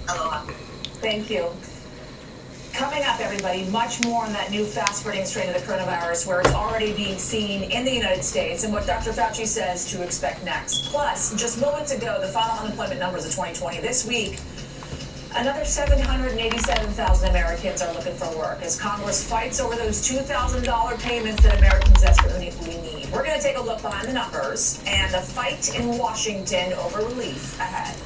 Aloha. Thank you. Coming up, everybody, much more on that new fast-spreading strain of the coronavirus, where it's already being seen in the United States, and what Dr. Fauci says to expect next. Plus, just moments ago, the final unemployment numbers of 2020. This week, another 787,000 Americans are looking for work as Congress fights over those $2,000 payments that Americans desperately need. We're going to take a look behind the numbers and the fight in Washington over relief ahead.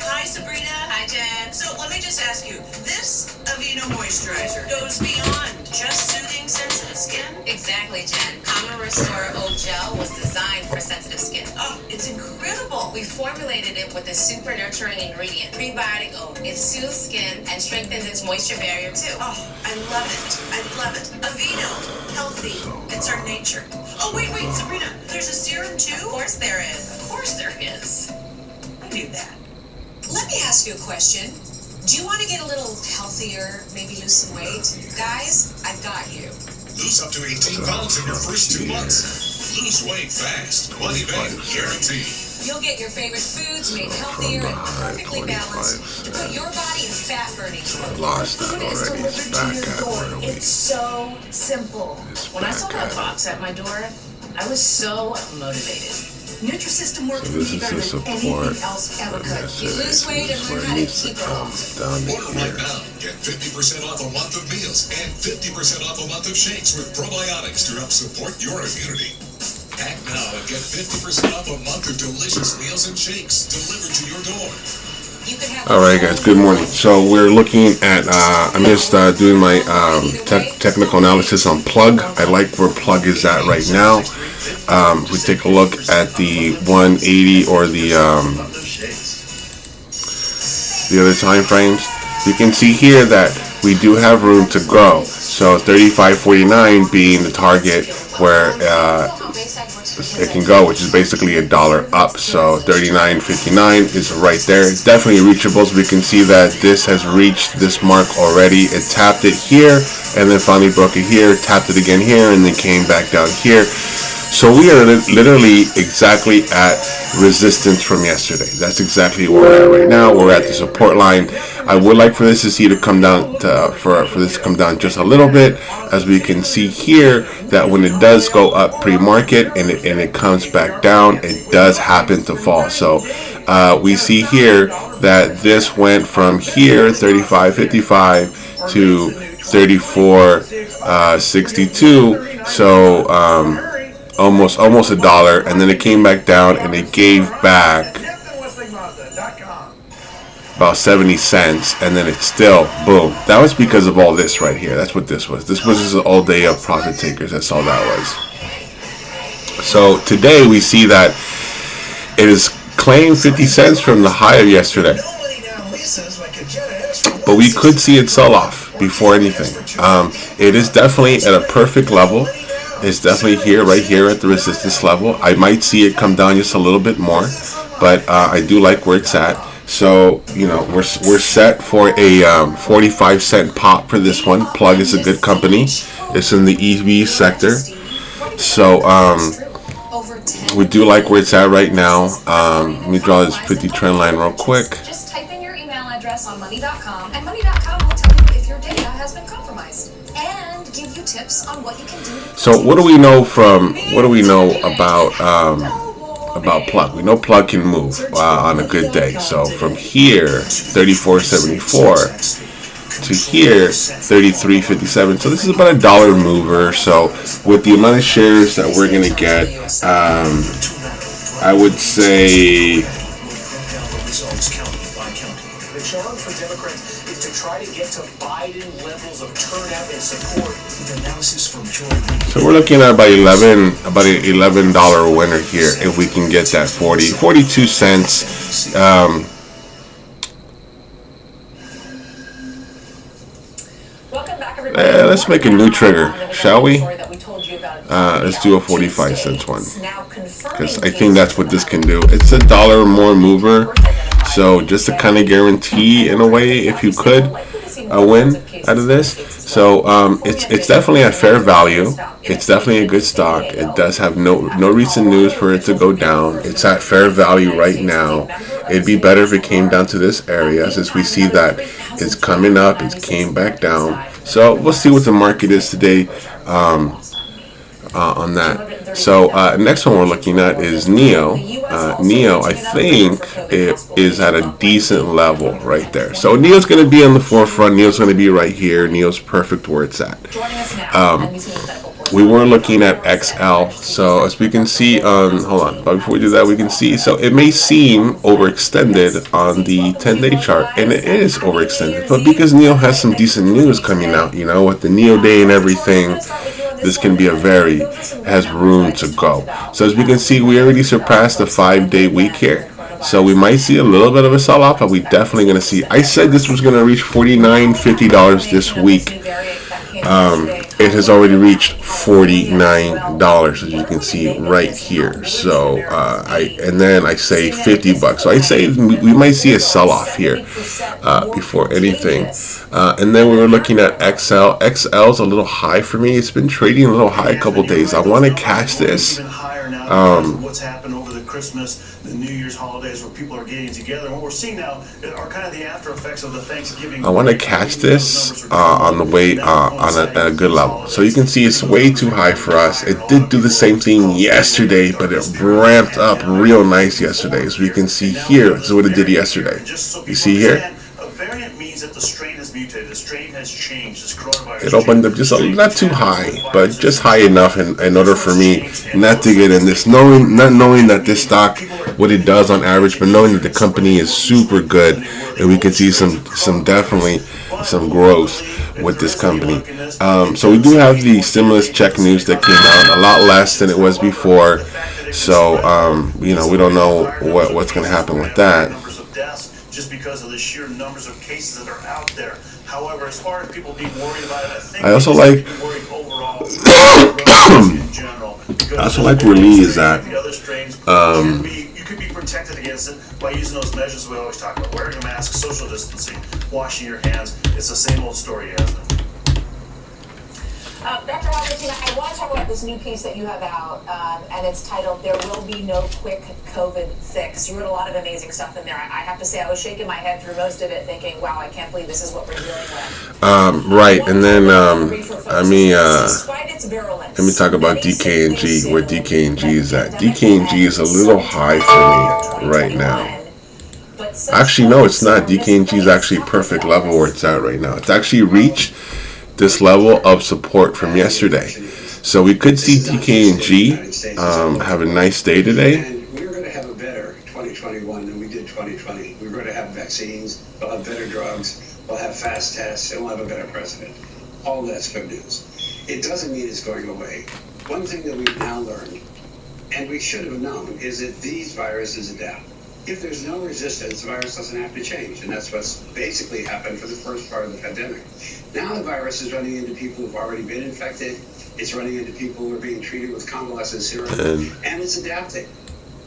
Hi, Sabrina. Hi, Jen. So let me just ask you, this Aveeno moisturizer goes beyond just soothing sensitive skin? Exactly, Jen. Common Restore Oat Gel was designed for sensitive skin. Oh, it's incredible. We formulated it with a super nurturing ingredient, prebiotic oat. It soothes skin and strengthens its moisture barrier, too. Oh, I love it. I love it. Aveeno, healthy. It's our nature. Oh, wait, Sabrina, there's a serum, too? Of course there is. Of course there is. I knew that. Let me ask you a question. Do you want to get a little healthier, maybe lose some weight? Guys, I've got you. Lose up to 18 pounds in your first 2 months. Lose weight fast. Money back guaranteed. You'll get your favorite foods made healthier and perfectly balanced to put your body in fat burning. I lost that Food is already. It's delivered back to your at door. where we. It's so simple. When I saw that box at my door, I was so motivated. Nutrisystem works So this for you is better the than support anything else ever from could. You lose weight and learn how to keep it off. Down to Order right here. now. Get 50% off a month of meals and 50% off a month of shakes with probiotics to help support your immunity. Act now and get 50% off a month of delicious meals and shakes delivered to your door. You can have All right, guys. Good morning. So we're looking at. I'm just doing my technical analysis on Plug. I like where Plug is at right now. We take a look at the 180 or the other time frames. You can see here that we do have room to grow. So 35.49 being the target where it can go, which is basically $1 up. So 39.59 is right there. Definitely reachable. So we can see that this has reached this mark already. It tapped it here and then finally broke it here, tapped it again here, and then came back down here. So we are literally exactly at resistance from yesterday. That's exactly where we're at right now. We're at the support line. I would like for this to come down for this to come down just a little bit, as we can see here that when it does go up pre-market and it comes back down, it does happen to fall. So we see here that this went from here 35.55 to 34.62. So almost $1, and then it came back down and it gave back about 70 cents, and then it's still boom. That was because of all this right here. That's what this was. This was just all day of profit takers. That's all that was. So today we see that it is claimed 50 cents from the high of yesterday, but we could see it sell off before anything. It is definitely at a perfect level. It's definitely here, right here at the resistance level. I might see it come down just a little bit more, but I do like where it's at. So, you know, we're set for a 45-cent pop for this one. Plug is a good company. It's in the EV sector. So, we do like where it's at right now. Let me draw this 50 trend line real quick. Just type in your email address on money.com, and money.com will tell you if your data has been compromised and give you tips on what you can do. So what do we know about Plug? We know Plug can move on a good day. So from here, 34.74 to here, 33.57. So this is about $1 mover. So with the amount of shares that we're gonna get, I would say. The challenge for Democrats is to try to get to Biden levels of turnout and support. Analysis from So we're looking at about $11 winner here if we can get that 42 cents. Let's make a new trigger, shall we? Let's do a 45 cents one, because I think that's what this can do. It's $1 more mover, so just to kind of guarantee in a way, if you could, a win out of this. So it's definitely a fair value. It's definitely a good stock. It does have no recent news for it to go down. It's at fair value right now. It'd be better if it came down to this area, since we see that it's coming up. It came back down. So we'll see what the market is today on that. So next one we're looking at is NEO. NEO, I think it is at a decent level right there. So NEO's going to be on the forefront. NEO's going to be right here. NEO's perfect where it's at. We were looking at XL. So as we can see hold on, but before we do that, we can see, so it may seem overextended on the 10-day chart, and it is overextended, but because NEO has some decent news coming out, you know, with the NEO Day and everything, this can be has room to go. So as we can see, we already surpassed the 5-day week here. So we might see a little bit of a sell-off, but we definitely going to see, I said this was going to reach $49, $50 this week. It has already reached $49, as you can see right here. So and then I say $50. So I say we might see a sell-off here before anything. And then we were looking at XL. XL is a little high for me. It's been trading a little high a couple days. I want to catch this. What's happened over the Christmas, the New Year's holidays, where people are getting together. And what we're seeing now are kind of the after effects of the Thanksgiving. I want to catch this on the way at a good level. So you can see it's way too high for us. It did do the same thing yesterday, but it ramped up real nice yesterday. As we can see here, this is what it did yesterday. You see here? That the strain has mutated, the strain has changed, this coronavirus. It opened up just not too high, but just high enough in order for me not to get in this, not knowing that this stock, what it does on average, but knowing that the company is super good, and we can see definitely some growth with this company. So we do have the stimulus check news that came out, a lot less than it was before. So you know, we don't know what's going to happen with that. Just because of the sheer numbers of cases that are out there. However, as far as people being worried about it, I think I also like where Lee is at. You could be protected against it by using those measures we always talk about: wearing a mask, social distancing, washing your hands. It's the same old story, isn't it? Dr. Albertina, I want to talk about this new piece that you have out, and it's titled, "There Will Be No Quick COVID Fix." You wrote a lot of amazing stuff in there. I have to say, I was shaking my head through most of it thinking, wow, I can't believe this is what we're dealing with. Right, and then let me talk about DK&G, where DK&G is at. DK&G is a little high for me right now. Actually, no, it's not. DK&G is actually perfect level where it's at right now. It's actually reached this level of support from yesterday. So we could see DK&G have a nice day today. And we're going to have a better 2021 than we did 2020. We're going to have vaccines, we'll have better drugs, we'll have fast tests, and we'll have a better president. All that's good news. It doesn't mean it's going away. One thing that we've now learned, and we should have known, is that these viruses adapt. If there's no resistance, the virus doesn't have to change, and that's what's basically happened for the first part of the pandemic. Now the virus is running into people who've already been infected, it's running into people who are being treated with convalescent serum, and it's adapting.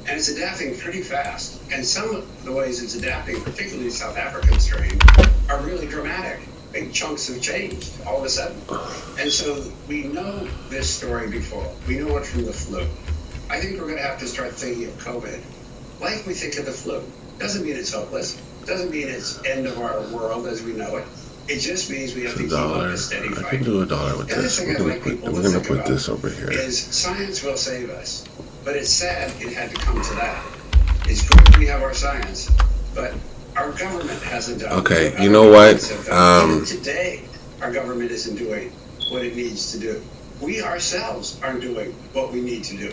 And it's adapting pretty fast. And some of the ways it's adapting, particularly the South African strain, are really dramatic. Big chunks have changed all of a sudden. And so we know this story before. We know it from the flu. I think we're going to have to start thinking of COVID like we think of the flu. Doesn't mean it's hopeless. Doesn't mean it's end of our world as we know it. It just means we have to keep up a steady fight. I can do $1 with this. We're gonna put this over here. Is science will save us, but it's sad it had to come to that. It's good we have our science, but our government hasn't done. Okay, you know what? Even today, our government isn't doing what it needs to do. We ourselves aren't doing what we need to do.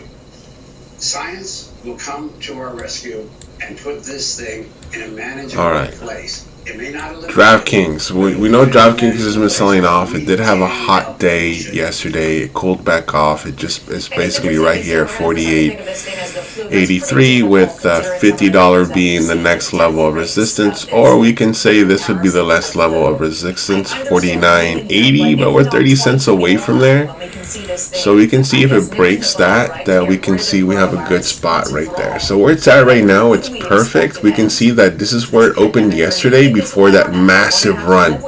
Science will come to our rescue and put this thing in a manageable place. It may not eliminate DraftKings. We know DraftKings has been selling off. It did have a hot day yesterday. It cooled back off. It's basically right here, 48.83, with $50 being the next level of resistance, or we can say this would be the last level of resistance, 49.80, but we're 30 cents away from there. So we can see if it breaks that we can see we have a good spot right there. So where it's at right now, it's perfect. We can see that this is where it opened yesterday before that massive run.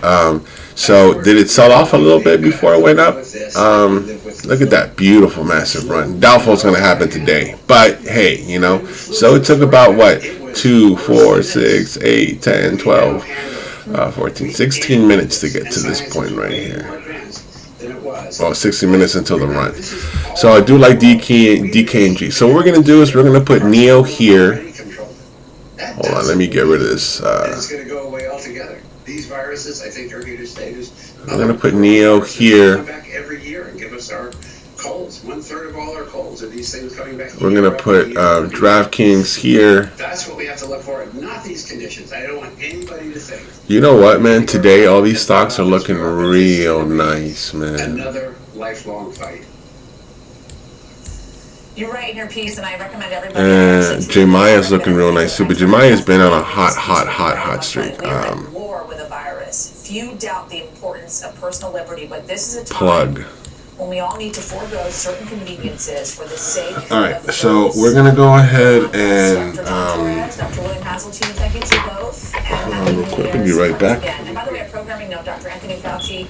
So did it sell off a little bit before it went up? Look at that beautiful massive run. Doubtful it's going to happen today, but hey, you know. So it took about what, 2, 4, 6, 8, 10, 12, 14, 16 minutes to get to this point right here. Oh, 60 minutes until the run. So I do like DKNG. So what we're going to do is we're going to put Neo here. Hold on, let me get rid of this. It's going to go away altogether. These viruses, I think, are here to stay. I'm going to put Neo here. Come back every year and give us our colds. 1/3 of all our colds are these things coming back. We're going to put DraftKings here. That's what we have to look for, not these conditions. I don't want anybody to think. You know what, man? Today, all these stocks are looking real nice, man. Another lifelong fight. You're right in your piece, and I recommend everybody. And Jemaya's looking real nice too, but Jemaya's been on a hot streak. We're at war with a virus. Few doubt the importance of personal liberty, but this is a time Plug. when we all need to forego certain conveniences for the sake. All right, so we're gonna go ahead and Dr. William Hazeltine, thank you to both. real quick, I'll be right back. And by the way, a programming note, Dr. Anthony Fauci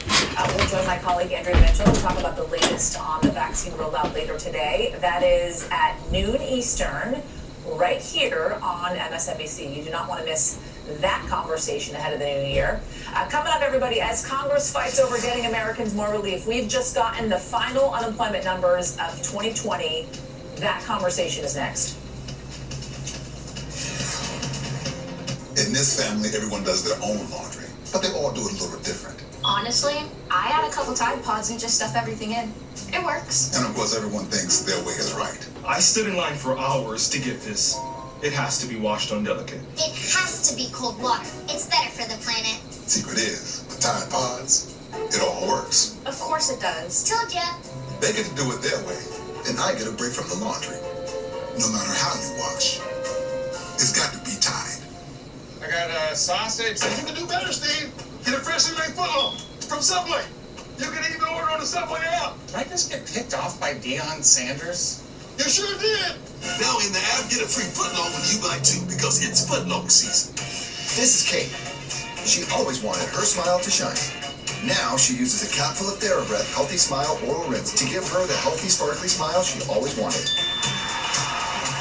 will join my colleague Andrea Mitchell to talk about the latest on the vaccine rollout later today. That is at noon Eastern, right here on MSNBC. You do not want to miss that conversation ahead of the new year. Coming up, everybody, as Congress fights over getting Americans more relief, we've just gotten the final unemployment numbers of 2020. That conversation is next. In this family, everyone does their own laundry, but they all do it a little different. Honestly, I add a couple Tide Pods and just stuff everything in. It works. And of course, everyone thinks their way is right. I stood in line for hours to get this. It has to be washed on delicate. It has to be cold water. It's better for the planet. Secret is, with Tide Pods, it all works. Of course it does. Told ya. They get to do it their way, and I get a break from the laundry. No matter how you wash, it's got to be Tide. I got a sausage. You can do better, Steve. Get a freshly made footlong from Subway. You can even order on the Subway app. Did I just get picked off by Deion Sanders? You sure did. Now in the app, get a free footlong when you buy 2 because it's footlong season. This is Kate. She always wanted her smile to shine. Now she uses a capful of TheraBreath Healthy Smile Oral Rinse to give her the healthy, sparkly smile she always wanted.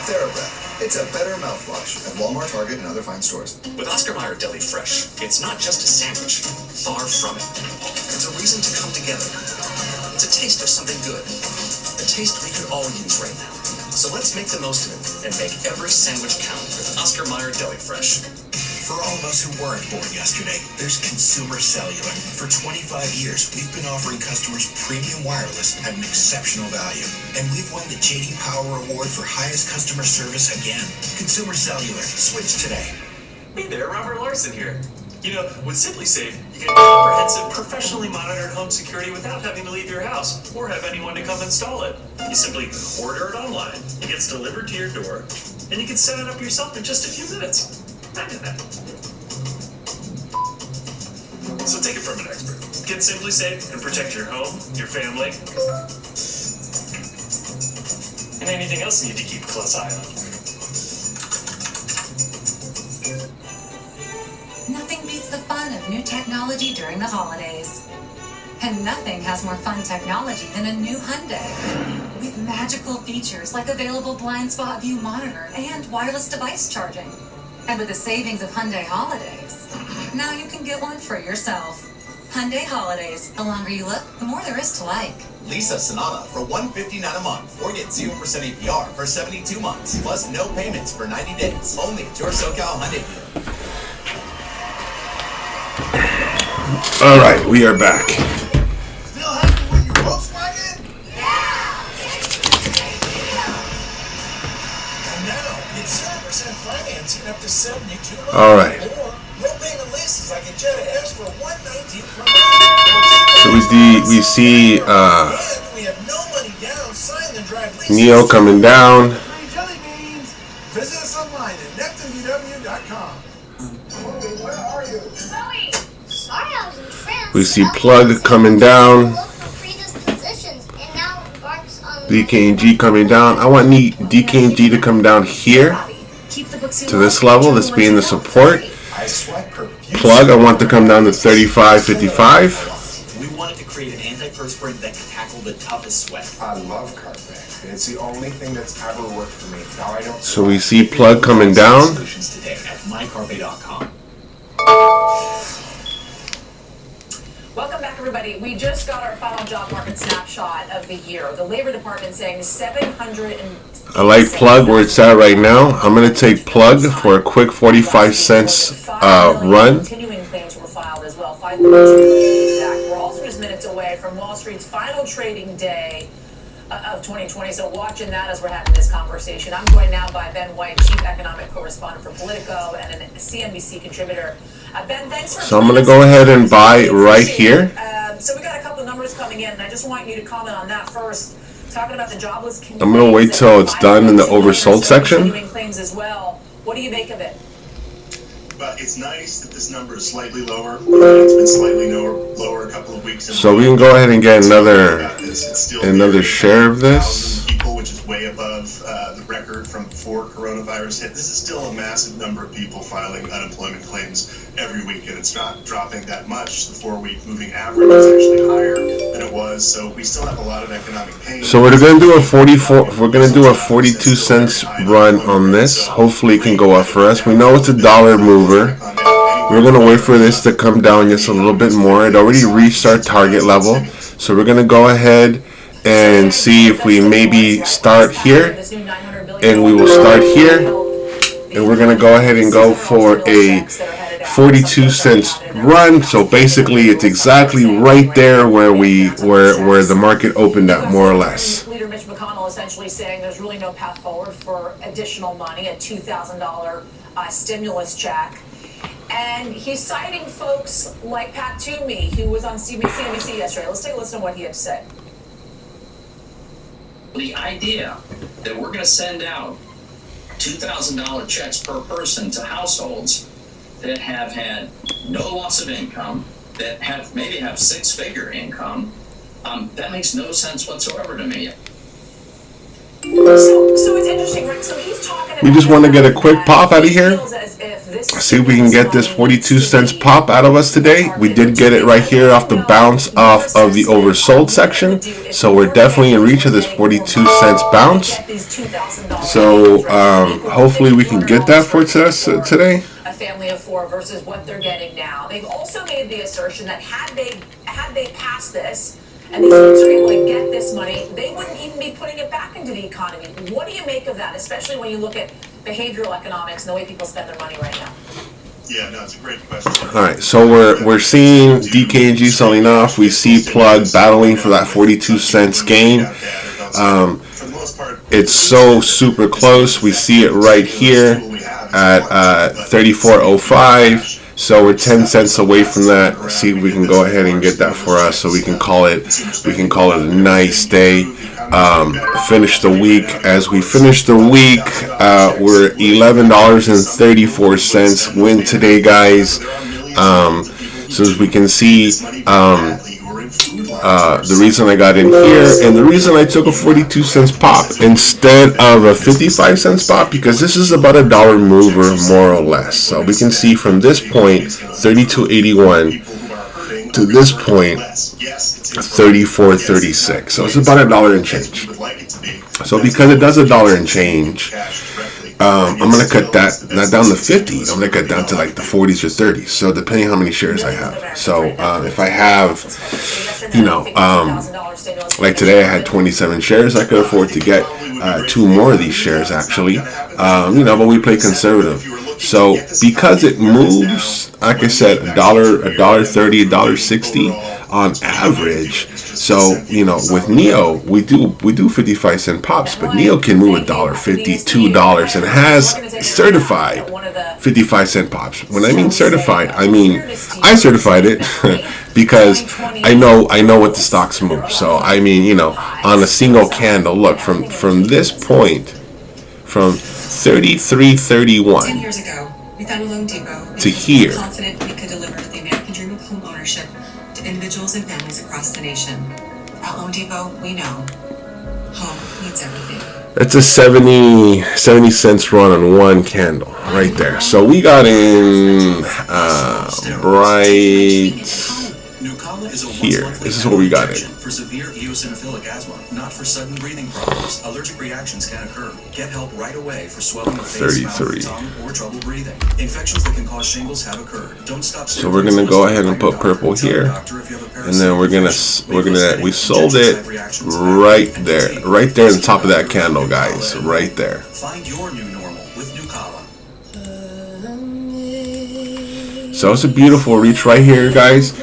TheraBreath. It's a better mouthwash at Walmart, Target, and other fine stores. With Oscar Mayer Deli Fresh, it's not just a sandwich. Far from it. It's a reason to come together. It's a taste of something good. A taste we could all use right now. So let's make the most of it and make every sandwich count with Oscar Mayer Deli Fresh. For all of us who weren't born yesterday, there's Consumer Cellular. For 25 years, we've been offering customers premium wireless at an exceptional value. And we've won the J.D. Power Award for highest customer service again. Consumer Cellular. Switch today. Hey there, Robert Larson here. You know, with SimpliSafe, you get comprehensive, professionally monitored home security without having to leave your house or have anyone to come install it. You simply order it online, it gets delivered to your door, and you can set it up yourself in just a few minutes. Imagine that. So take it from an expert. Get SimpliSafe and protect your home, your family, and anything else you need to keep a close eye on. Nothing beats the fun of new technology during the holidays. And nothing has more fun technology than a new Hyundai. With magical features like available blind spot view monitor and wireless device charging. And with the savings of Hyundai Holidays, now you can get one for yourself. Hyundai Holidays. The longer you look, the more there is to like. Lease a Sonata for $159 a month or get 0% APR for 72 months. Plus no payments for 90 days. Only at your SoCal Hyundai dealer. All right, we are back. Still happy with your Volkswagen? And now, get 0% financing up to 72 months. All right. Or no payment leases like a Jetta S for $119 per month. So we see we have no money down, sign and drive leases. Neo coming down. Free jelly beans. Visit us online at neptunedw.com. Where are you? Chloe! Sorry I was in trance. We see Plug coming down. Predispositions and now embarks on DKNG coming down. I want DKNG to come down here to this level. This being the support. I sweat profusely. Plug, I want to come down to 35.55. We wanted to create an antiperspirant that can tackle the toughest sweat. I love Carpet. It's the only thing that's ever worked for me. Now I don't. So we see Plug coming down. Solutions today at mycarpet.com. Welcome back, everybody. We just got our final job market snapshot of the year. The Labor Department saying 700. I like Plug where it's at right now. I'm going to take Plug for a quick 45 cents run. Continuing claims were filed as well. 5 million to be exact. We're also just minutes away from Wall Street's final trading day of 2020. So watching that as we're having this conversation. I'm joined now by Ben White, Chief Economic Correspondent for Politico and a CNBC contributor. Ben, thanks for So I'm going to go ahead and buy right here. So we got a couple of numbers coming in, and I just want you to comment on that first. Talking about the jobless claims. I'm going to wait till it's done in the oversold section. Claims as well. What do you make of it? But it's nice that this number is slightly lower. It's been slightly lower a couple of weeks. So we can go ahead and get another share of this. People, which is way above the record from before coronavirus hit. This is still a massive number of people filing unemployment claims every week, and it's not dropping that much. The 4-week moving average is actually higher than it was, so we still have a lot of economic pain. So we're going to do a 42 cents run on this. Hopefully it can go up for us. We know it's a dollar mover. We're going to wait for this to come down just a little bit more. It already reached our target level, so we're going to go ahead and see if we maybe start here, and we will start here, and we're going to go ahead and go for a 42 cents run. So basically it's exactly right there where the market opened at, more or less. Leader Mitch McConnell essentially saying there's really no path forward for additional money, a $2,000 stimulus check. And he's citing folks like Pat Toomey, who was on CNBC yesterday. Let's take a listen to what he had to say. The idea that we're going to send out $2,000 checks per person to households that have had no loss of income, that maybe have 6-figure income, that makes no sense whatsoever to me. So it's interesting, right? So he's talking about, we just want to get a quick pop out of here. See if we can get this 42 cents pop out of us today. We did get it right here off the bounce off of the oversold section. So we're definitely in reach of this 42 cents bounce. So hopefully we can get that for us today. A family of 4 versus what they're getting now. They've also made the assertion that had they passed this, and these folks are able to get this money, they wouldn't even be putting it back into the economy. What do you make of that, especially when you look at behavioral economics and the way people spend their money right now? Yeah, no, it's a great question. All right, so we're seeing DKNG selling off. We see Plug battling for that 42 cents gain. It's so super close. We see it right here at 34.05. So we're 10 cents away from that. Let's see if we can go ahead and get that for us, so we can call it a nice day. Finish the week. As we finish the week, we're $11.34 win today, guys. So as we can see, the reason I got in here and the reason I took a 42 cents pop instead of a 55 cents pop, because this is about a dollar mover more or less. So we can see from this point 32.81 to this point 34.36. So it's about $1 and change. So because it does $1 and change, I'm going to cut that not down to 50. I'm going to cut down to like the 40s or 30s. So depending how many shares I have. So if I have, like today I had 27 shares, I could afford to get 2 more of these shares actually. But we play conservative. So because it moves, like I said, $1.30, $1.60 on average. So with NEO, we do 55 cent pops, but NEO can move $1.50, $2, and has certified 55 cent pops. When I mean certified, I mean I certified it because I know what the stocks move. So I mean, on a single candle, look from this point, from 33.31 10 years ago, we founded Loan Depot to here. Confident we could deliver the American dream of home ownership to individuals and families across the nation. At Loan Depot, we know Home needs everything. It's a 70 cents run on one candle right there. So we got in right here. This is what we got in. For severe eosinophilic asthma, not for sudden breathing problems. Allergic reactions can occur. Get help right away for swelling of face, mouth, tongue, or trouble breathing. Infections that can cause shingles have occurred. Don't stop. So we're gonna go ahead and put purple here, and then we sold it right there on top of that candle, guys, right there. Find your new normal with Nucala. So it's a beautiful reach right here, guys.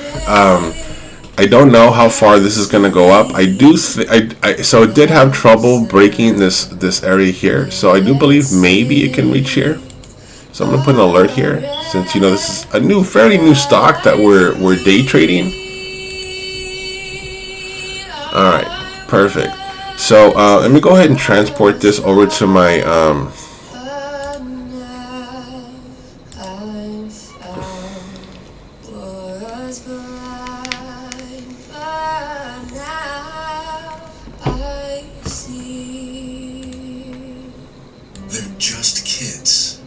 I don't know how far this is gonna go up. I do so it did have trouble breaking this area here. So I do believe maybe it can reach here. So I'm gonna put an alert here, since this is a fairly new stock that we're day trading. All right, perfect. So let me go ahead and transport this over to my They're just kids.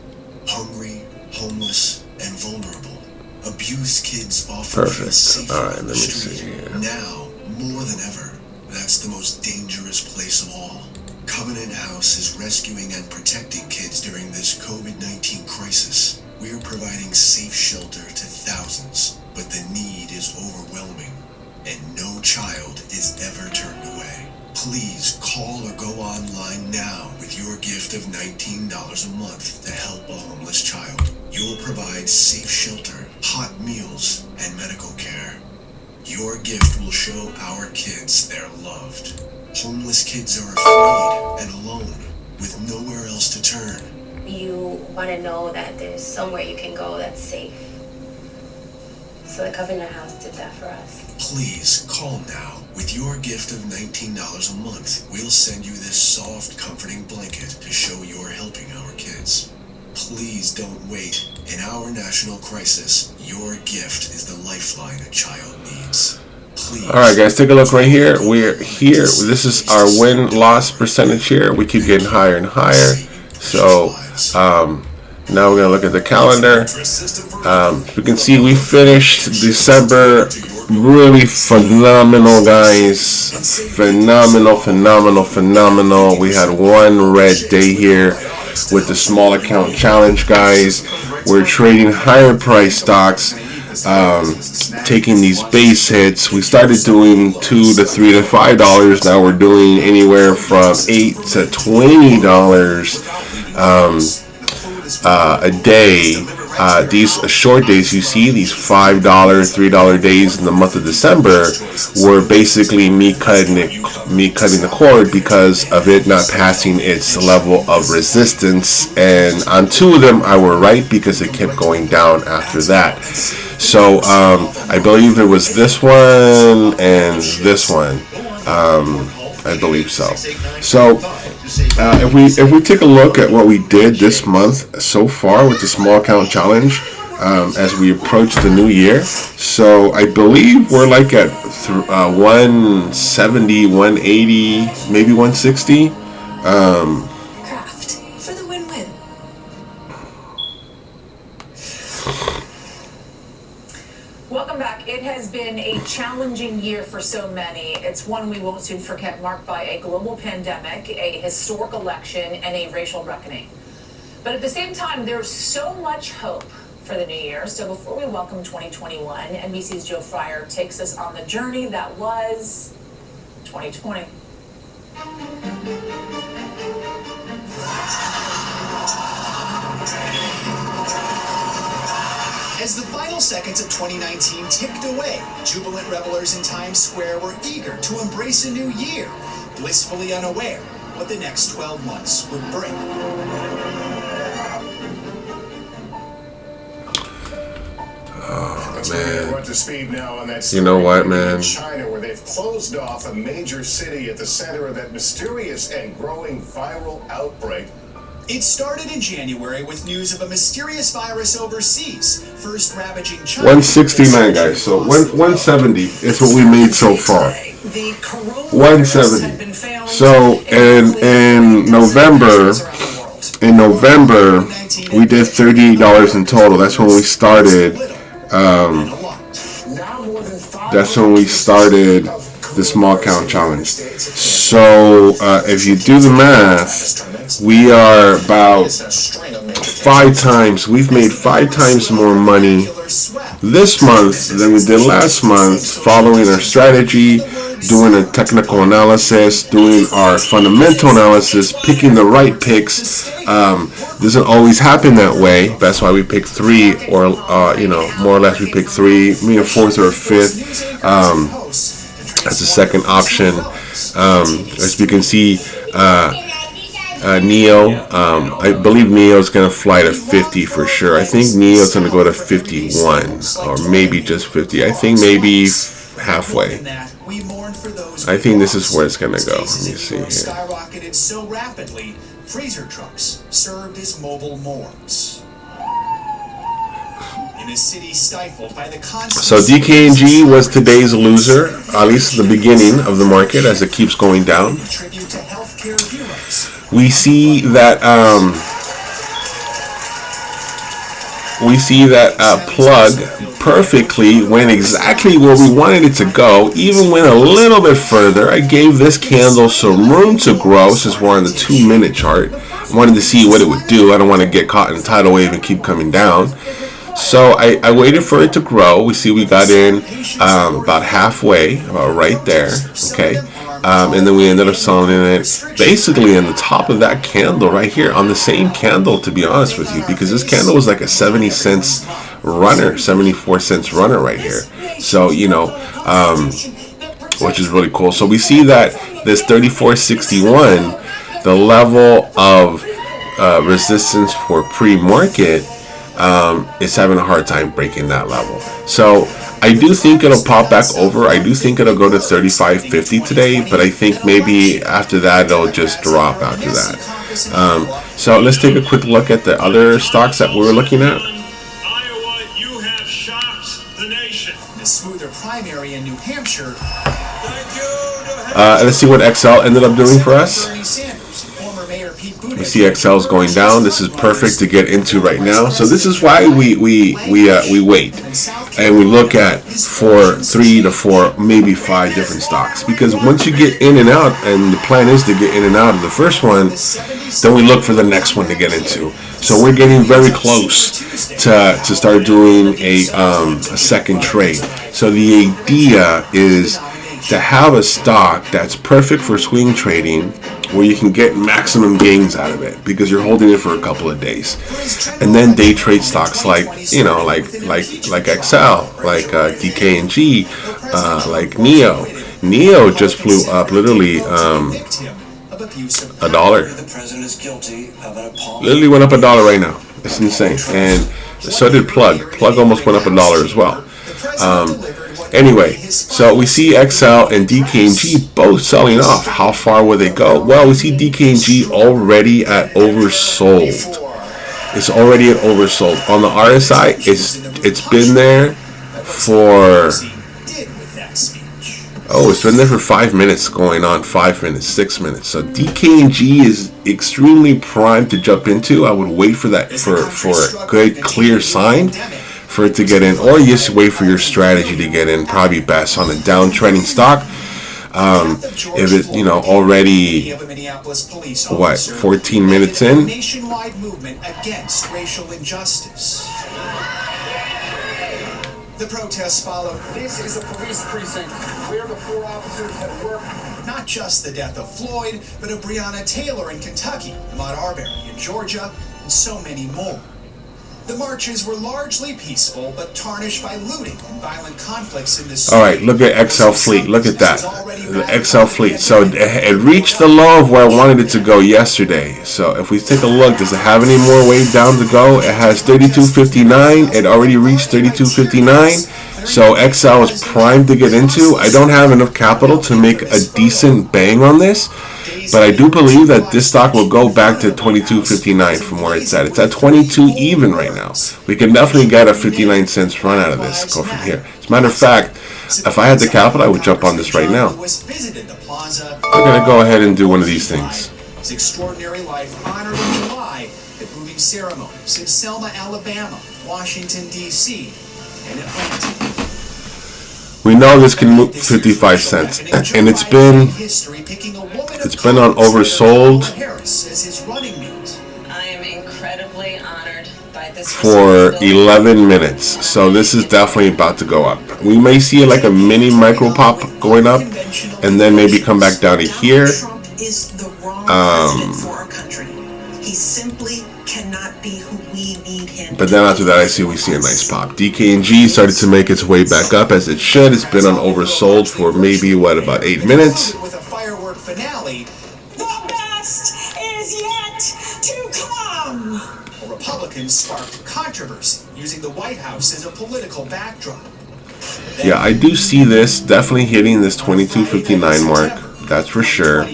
Hungry, homeless, and vulnerable. Abused kids often feel safer on the street. Now, more than ever, that's the most dangerous place of all. Covenant House is rescuing and protecting kids during this COVID-19 crisis. We're providing safe shelter to thousands, but the need is overwhelming, and no child is ever turned away. Please call or go online now with your gift of $19 a month to help a homeless child. You'll provide safe shelter, hot meals, and medical care. Your gift will show our kids they're loved. Homeless kids are afraid and alone, with nowhere else to turn. You want to know that there's somewhere you can go that's safe. So the Covenant House did that for us. Please call now. With your gift of $19 a month, we'll send you this soft, comforting blanket to show you're helping our kids. Please don't wait. In our national crisis, your gift is the lifeline a child needs. Please. All right, guys, take a look right here. We're here. This is our win-loss percentage here. We keep getting higher and higher. So now we're gonna look at the calendar. You can see we finished December really phenomenal, guys. Phenomenal. We had one red day here with the small account challenge, guys. We're trading higher price stocks, taking these base hits. We started doing $2 to $3 to $5. Now we're doing anywhere from $8 to $20 a day. These short days, you see, these $5, $3 days in the month of December were basically me cutting the cord because of it not passing its level of resistance. And on two of them, I were right because it kept going down after that. So I believe it was this one and this one. I believe so. So if we take a look at what we did this month so far with the small account challenge, as we approach the new year, so I believe we're like at 170, 180, maybe 160. Craft for the win-win. Welcome back. It has been a challenging year for so many. It's one we won't soon forget, marked by a global pandemic, a historic election, and a racial reckoning. But at the same time, there's so much hope for the new year. So before we welcome 2021, NBC's Joe Fryer takes us on the journey that was 2020. As the final seconds of 2019 ticked away, jubilant revelers in Times Square were eager to embrace a new year, blissfully unaware what the next 12 months would bring. Oh, man. We're up to speed now on that you know what, man? In China, where they've closed off a major city at the center of that mysterious and growing viral outbreak. It started in January with news of a mysterious virus overseas, first ravaging China. 169, guys. So 170 is what we made so far. 170. So in November, we did $38 in total. That's when we started. That's when we started the small count challenge. So if you do the math, we are about 5 times. We've made 5 times more money this month than we did last month, following our strategy, doing a technical analysis, doing our fundamental analysis, picking the right picks. Doesn't always happen that way. That's why we pick 3, or more or less we pick 3, maybe a 4th or a 5th. As a second option. As we can see, Neo, I believe Neo's going to fly to 50 for sure. I think Neo's going to go to 51, or maybe just 50. I think maybe halfway. I think this is where it's going to go. Let me see here. Skyrocketed so rapidly, freezer trucks served as mobile morgues. In a city stifled by the constant. So DKNG was today's loser, at least the beginning of the market, as it keeps going down. We see that Plug perfectly went exactly where we wanted it to go, even went a little bit further. I gave this candle some room to grow since we're on the 2-minute chart. I wanted to see what it would do. I don't want to get caught in a tidal wave and keep coming down. So I waited for it to grow. We see we got in about halfway, about right there, okay? And then we ended up selling it basically in the top of that candle right here, on the same candle, to be honest with you, because this candle was like a 70 cents runner, 74 cents runner right here. So, which is really cool. So we see that this 34.61, the level of resistance for pre-market, is having a hard time breaking that level. So I do think it'll pop back over. I do think it'll go to 35.50 today, but I think maybe after that it'll just drop after that. So let's take a quick look at the other stocks that we were looking at. Iowa, you have shocked the nation. The smoother primary in New Hampshire. Let's see what XL ended up doing for us. We see XL's going down. This is perfect to get into right now. So this is why we wait and we look at 3 to 4, maybe 5 different stocks, because once you get in and out, and the plan is to get in and out of the first one, then we look for the next one to get into. So we're getting very close to start doing a second trade. So the idea is to have a stock that's perfect for swing trading, where you can get maximum gains out of it because you're holding it for a couple of days, and then day trade stocks like XL, like DKNG, like Neo. Neo just flew up literally $1. Literally went up $1 right now. It's insane. And so did Plug. Plug almost went up $1 as well. Anyway, so we see XL and DKNG both selling off. How far will they go? Well, we see DKNG already at oversold. It's already at oversold. On the RSI, it's been there for... Oh, it's been there for 5 minutes, going on 5 minutes, 6 minutes. So DKNG is extremely primed to jump into. I would wait for that, for a good, clear sign for it to get in, or you just wait for your strategy to get in. Probably best on a downtrending stock. If it, already, 14 minutes in. Nationwide movement against racial injustice. The protests follow. This is a police precinct where the 4 officers have worked. Not just the death of Floyd, but of Breonna Taylor in Kentucky, Ahmaud Arbery in Georgia, and so many more. The marches were largely peaceful, but tarnished by looting and violent conflicts in the. All right, look at XL Fleet. Look at that, the XL Fleet. So it reached the low of where I wanted it to go yesterday. So if we take a look, does it have any more way down to go? It has 32.59. It already reached 32.59. So XL is primed to get into. I don't have enough capital to make a decent bang on this. But I do believe that this stock will go back to 22.59 from where it's at. It's at 22 even right now. We can definitely get a 59 cents run out of this. Go from here. As a matter of fact, if I had the capital, I would jump on this right now. I'm going to go ahead and do one of these things. His extraordinary life honored in July at moving ceremonies in Selma, Alabama, Washington, D.C., and Atlanta. We know this can move 55 cents, and it's been on oversold I am incredibly honored by this for 11 minutes. So this is definitely about to go up. We may see like a mini micro pop going up, and then maybe come back down to here. Is the wrong president for our country. He simply cannot be who we need him. But then after that, we see a nice pop. DKNG started to make its way back up as it should. It's been on oversold for maybe about 8 minutes. With a firework finale, the best is yet to come. Republicans sparked controversy using the White House as a political backdrop. Yeah, I do see this definitely hitting this 22.59 mark. That's for sure.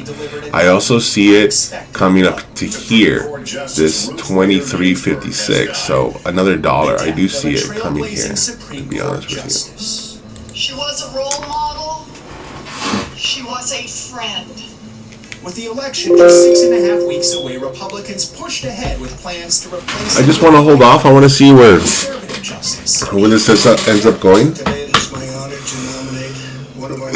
I also see it coming up to here, this 23.56. So another dollar. I do see it coming here, to be honest with you. She was a role model. She was a friend. With the election just 6.5 weeks away, Republicans pushed ahead with plans to replace. I just want to hold off. I want to see where this ends up going. Today it is my honor to nominate one of our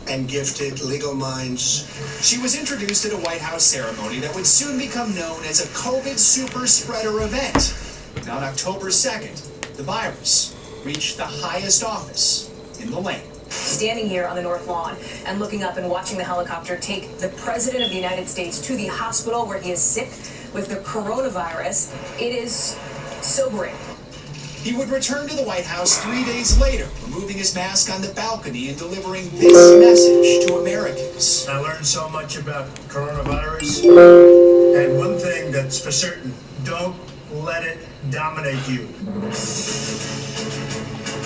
and gifted legal minds. She was introduced at a White House ceremony that would soon become known as a COVID super spreader event. And on October 2nd, the virus reached the highest office in the land. Standing here on the North Lawn and looking up and watching the helicopter take the President of the United States to the hospital where he is sick with the coronavirus, it is sobering. He would return to the White House 3 days later, removing his mask on the balcony and delivering this message to Americans. I learned so much about coronavirus, and one thing that's for certain, don't let it dominate you.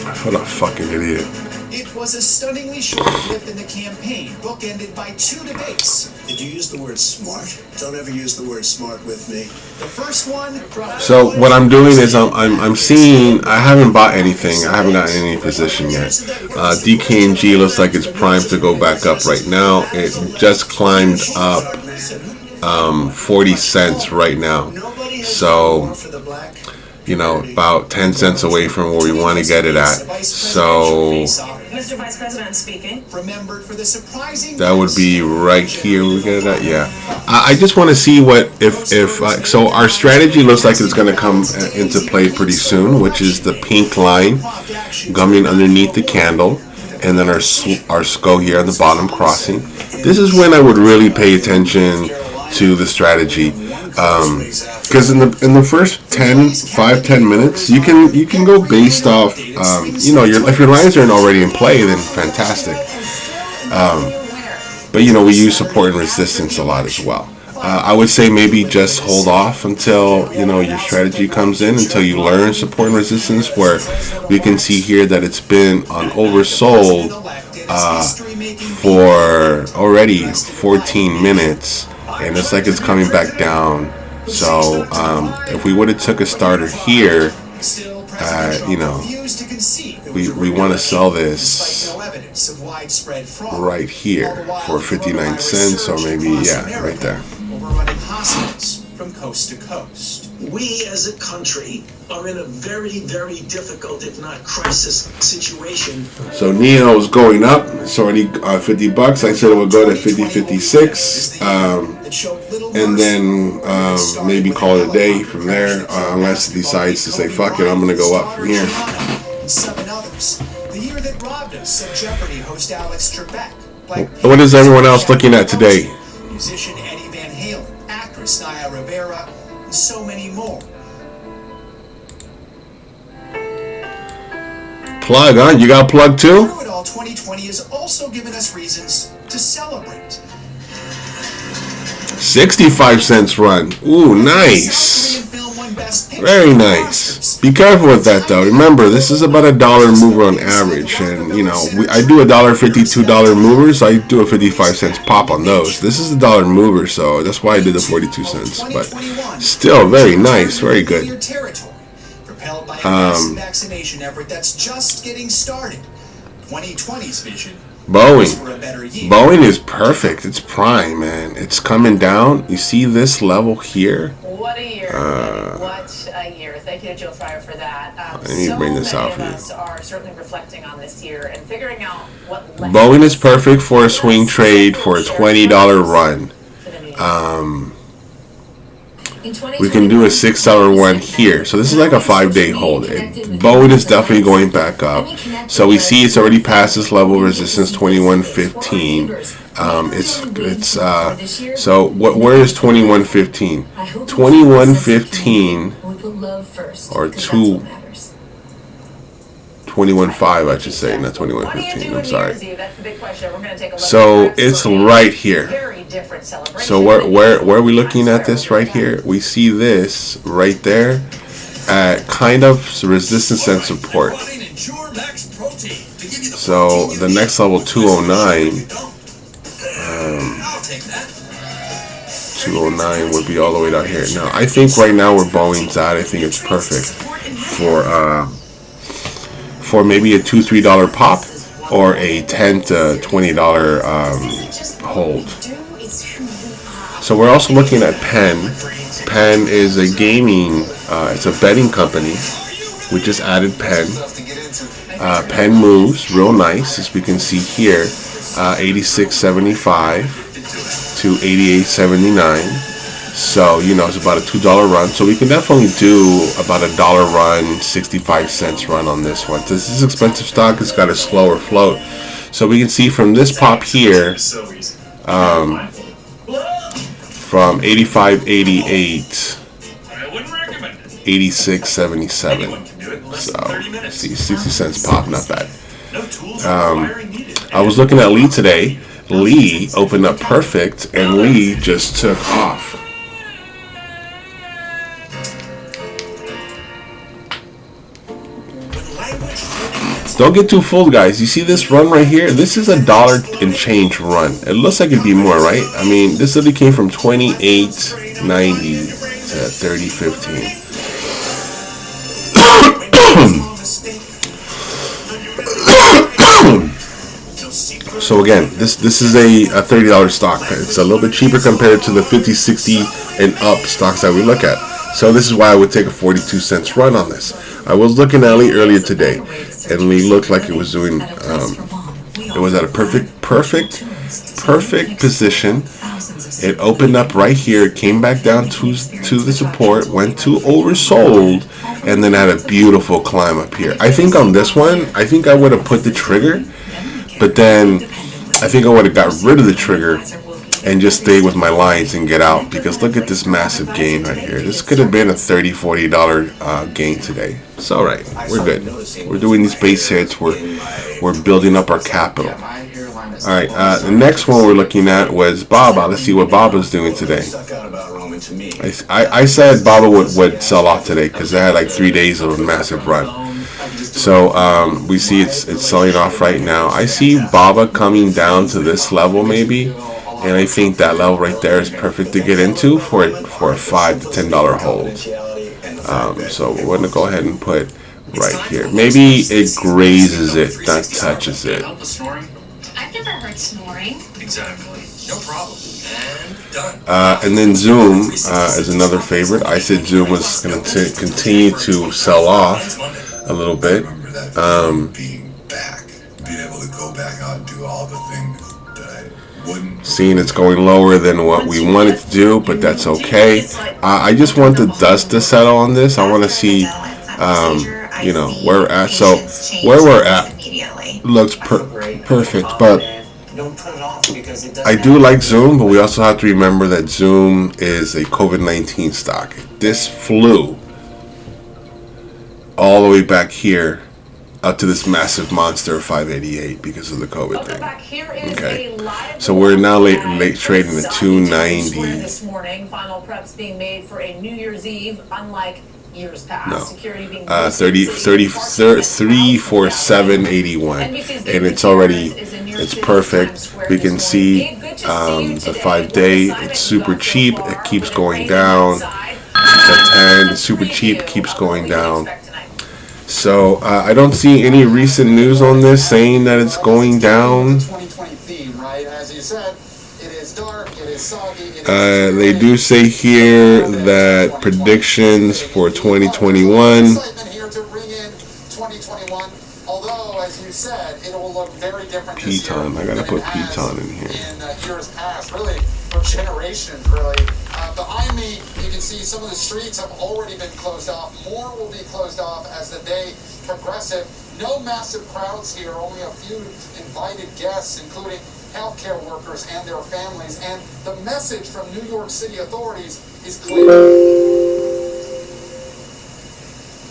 I feel like a fucking idiot. It was a stunningly short clip in the campaign, bookended by 2 debates. Did you use the word smart? Don't ever use the word smart with me. The first one. So what I'm doing is I'm seeing. I haven't bought anything. I haven't gotten any position yet. DKNG looks like it's primed to go back up right now. It just climbed up 40 cents right now. So, you know, about 10 cents away from where we want to get it at. So Mr. Vice President speaking. Remembered for the surprising. that would be right here. We get it at, yeah. I just want to see what if so our strategy looks like it's going to come into play pretty soon, which is the pink line coming underneath the candle, and then our skull here on the bottom crossing. This is when I would really pay attention to the strategy, because in the first 5-10 minutes you can go based off you know, if your lines aren't already in play, then fantastic, but you know, we use support and resistance a lot as well. I would say maybe just hold off until, you know, your strategy comes in, until you learn support and resistance, where we can see here that it's been on oversold for already 14 minutes, and it's like it's coming back down. So if we would have took a starter here, you know, we want to sell this right here for 59 cents, or maybe, yeah, right there. Overrunning hospitals from coast to coast. We as a country are in a very, very difficult, if not crisis situation. So Neo is going up. It's already 50 bucks. I said it would go to 50.56, and then maybe call it a day from there, unless it decides to say fuck it, I'm gonna go up from here. And 7 others. The year that robbed us of Jeopardy host Alex Trebek. What is everyone else looking at today? Musician Eddie Van Halen, actress Naya Rivera, and so many more. Plug, huh? You got plug too? Through it all, 2020 has also given us reasons to celebrate. 65 cents run. Ooh, nice. Very nice. Be careful with that though. Remember, this is about $1 mover on average, and you know I do $1.50, $2 movers. I do a 55 cents pop on those. This is $1 mover, so that's why I did the 42 cents. But still, very nice, very good. Propelled by a massive vaccination effort that's just getting started. 2020's vision. Boeing is perfect. It's prime, man. It's coming down. You see this level here? What a year. What a year. Thank you to Joe Fryer for that. I need to bring this out for you. Us are certainly reflecting on this year and figuring out what Boeing is perfect for a swing trade for a $20 run. We can do a $6 one here. So this is like a 5-day hold. Boeing is definitely going back up. So we see it's already past this level of resistance, 21.15. So where is 21.15? 21.15 or 21.5, I should say, not 21.15. I'm sorry. So it's right here. So where are we looking at this right here? We see this right there at kind of resistance and support. So the next level, 209. 209 would be all the way down here. Now I think right now where Boeing's at, I think it's perfect for maybe a $2-3 pop or a $10 to $20 hold. So we're also looking at Penn. Penn is a gaming, it's a betting company. We just added Penn. Penn moves real nice, as we can see here, 86.75 to 88.79. So, you know, it's about a $2 run. So we can definitely do about $1 run, 65 cents run on this one. This is expensive stock. It's got a slower float. So we can see from this pop here, from 85.88, 86.77. So, see, 60 cents pop, not bad. I was looking at Lee today. Lee opened up perfect, and Lee just took off. Don't get too fooled, guys. You see this run right here? This is $1 and change run. It looks like it'd be more, right? I mean, this literally came from 28.90 to 30.15. So again, this is a $30 stock. It's a little bit cheaper compared to the 50, 60 and up stocks that we look at. So this is why I would take a 42 cents run on this. I was looking at Lee earlier today, and Lee looked like it was doing, it was at a perfect position. It opened up right here, came back down to the support, went to oversold, and then had a beautiful climb up here. I think on this one, I think I would have put the trigger, but then I think I would have got rid of the trigger and just stay with my lines and get out, because look at this massive gain right here. This could have been a $30, $40 gain today. It's all right. We're good. We're doing these base hits. We're building up our capital. All right. The next one we're looking at was Baba. Let's see what Baba's doing today. I said Baba would sell off today because they had like 3 days of a massive run. So we see it's selling off right now. I see Baba coming down to this level maybe. And I think that level right there is perfect to get into for a $5 to $10 hold. So we're going to go ahead and put right here. Maybe it grazes it, not touches it. I've never heard snoring. Exactly. No problem. And done. And then Zoom is another favorite. I said Zoom was going to continue to sell off a little bit. Being back, being able to go back out and do all the things that I wouldn't. Seeing it's going lower than what we wanted to do, but that's okay. I just want the dust to settle on this. I want to see, you know, where we're at. So where we're at looks perfect, but I do like Zoom, but we also have to remember that Zoom is a COVID-19 stock. This flew all the way back here up to this massive monster of 588 because of the COVID thing. Okay, so we're now late trading at 290. This morning, final preps being made for a New Year's Eve, unlike years past. No. Security being 34781, and it's already, it's perfect. We can see the 5-day, it's super cheap, it keeps going down. The 10, super cheap, keeps going down. So I don't see any recent news on this saying that it's going down. 2020 theme, right? As you said, it is dark, it is soggy. They do say here that predictions for 2021. Here to bring in 2021. Although, as you said, it will look very different this year. Piton, I gotta put Piton in here. In years past, really for generations, really. Behind me, you can see some of the streets have already been closed off. More will be closed off as the day progresses. No massive crowds here, only a few invited guests, including healthcare workers and their families. And the message from New York City authorities is clear.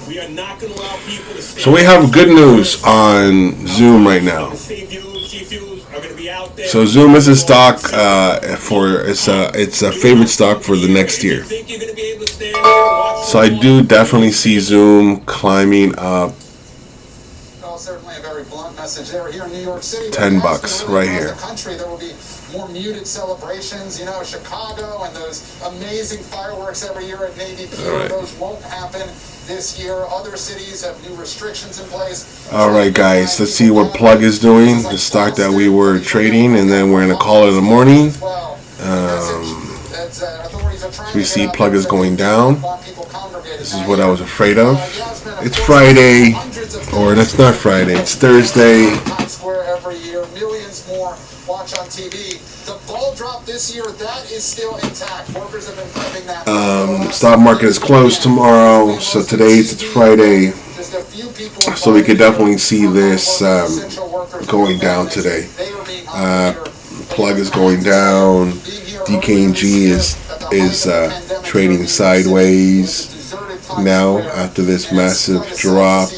We are not going to allow people to stay. So we have good news on Zoom right now. So Zoom is a stock it's a favorite stock for the next year. So I do definitely see Zoom climbing up. Well, certainly a very blunt message there. Here in New York City, $10 right here. the country, there will be more muted celebrations. You know, Chicago and those amazing fireworks every year at Navy Pier. Right. Those won't happen this year. Other cities have new restrictions in place. Alright guys, let's see what Plug is doing, the stock that we were trading, and then we're going to call it in the morning. We see Plug is going down. This is what I was afraid of. It's Friday, or that's not Friday, it's Thursday. Times Square every year, millions more watch on TV. The ball drop this year, that is still intact. Workers have been prepping that. Stock market is closed tomorrow, so it's Friday. So we could definitely see this going down today. Plug is going down. DKNG is trading sideways now after this massive drop.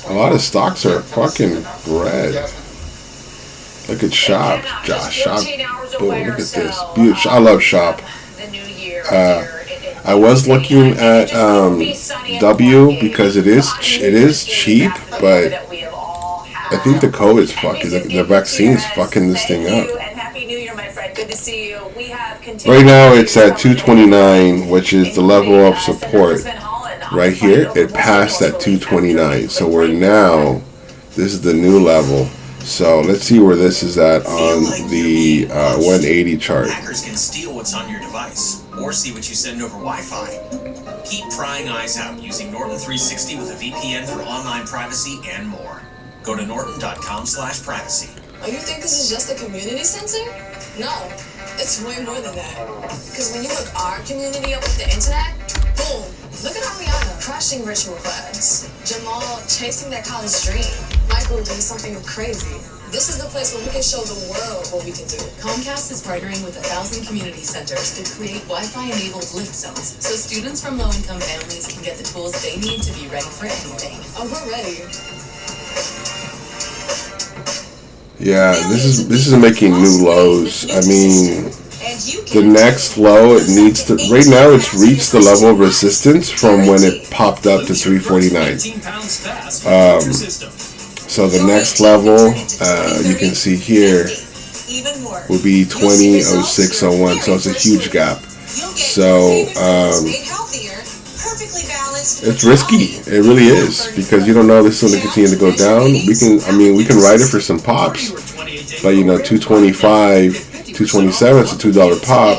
A lot of stocks are fucking red. Look at Shop. Shop. Boom, look at this. I love Shop. I was looking at W because it is cheap, but I think the COVID's fucking, the vaccine's fucking this thing up. Right now it's at 229, which is the level of support. Right here, it passed at 229. So we're now, this is the new level. So let's see where this is at on the 180 chart. Hackers can steal what's on your device or see what you send over Wi-Fi. Keep prying eyes out using Norton 360 with a VPN for online privacy and more. Go to norton.com/privacy. Oh, you think this is just a community center? No, it's way more than that. Because when you hook our community up with the internet, boom, look at Ariana crushing virtual class, Jamal chasing that college dream, Michael doing something crazy. This is the place where we can show the world what we can do. Comcast is partnering with 1,000 community centers to create Wi-Fi-enabled lift zones, so students from low-income families can get the tools they need to be ready for anything. Oh, we're ready. Yeah, this is making new lows. I mean, the next low, it needs to, right now it's reached the level of resistance from when it popped up to 349. So the next level, you can see here, would be 20.0601. So it's a huge gap. So it's risky. It really is, because you don't know this is going to continue to go down. We can ride it for some pops, but 225, 227, it's a $2 pop.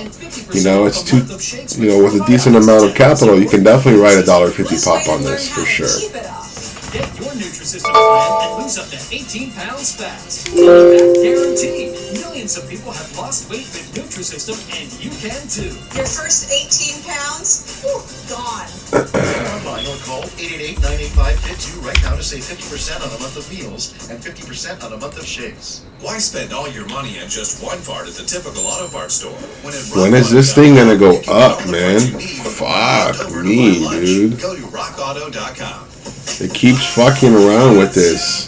It's with a decent amount of capital, you can definitely ride a $1.50 pop on this for sure. Get your Nutrisystem plan and lose up to 18 pounds fast. That guaranteed. Millions of people have lost weight with Nutrisystem, and you can too. Your first 18 pounds? Whew, gone. Online or call 888-985-FIT2 right now to save 50% on a month of meals and 50% on a month of shakes. Why spend all your money on just one part at the typical auto parts store? When is this thing gonna go up, man? Fuck me, dude. Go to rockauto.com. It keeps fucking around with this